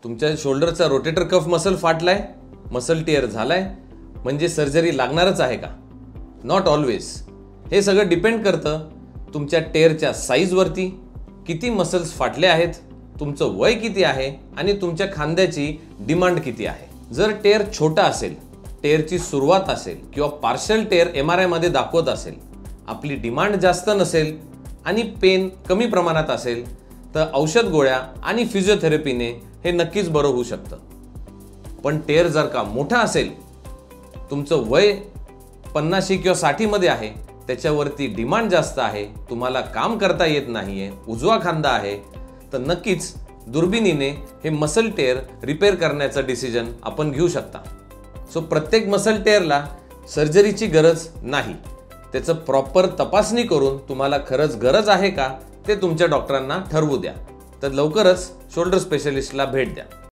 तुमच्या शोल्डरचा rotator cuff muscle फाटलाय, मसल टिअर झालाय, म्हणजे सर्जरी लागणारच आहे का? Not always. हे सगळं डिपेंड करतं तुमच्या टेअरच्या साईजवरती, किती मसल्स फाटले आहेत, तुमचं वय किती आहे आणि तुमच्या खांद्याची डिमांड किती आहे. जर टेअर छोटा असेल, टेअरची सुरुवात असेल किंवा पार्शल टेअर MRI मध्ये दाखवत असेल, आपली डिमांड जास्त नसेल आणि पेन कमी प्रमाणात असेल, तर औषध गोळ्या आणि फिजिओथेरपीने हे नक्कीच बरं होऊ शकतं. पण टेअर जर का मोठा असेल, तुमचं वय 50 किंवा 60 मध्ये आहे, त्याच्यावरती डिमांड जास्त आहे, तुम्हाला काम करता येत नाहीये, उजवा खांदा आहे, तर नक्कीच दुर्बिणीने हे मसल टेअर रिपेअर करण्याचा डिसिजन आपण घेऊ शकता. सो प्रत्येक मसल टेअरला सर्जरीची गरज नाही. त्याचं प्रॉपर तपासणी करून तुम्हाला खरंच गरज आहे का ते तुमच्या डॉक्टरांना ठरवू द्या. तर लवकरच शोल्डर स्पेशलिस्टला भेट द्या.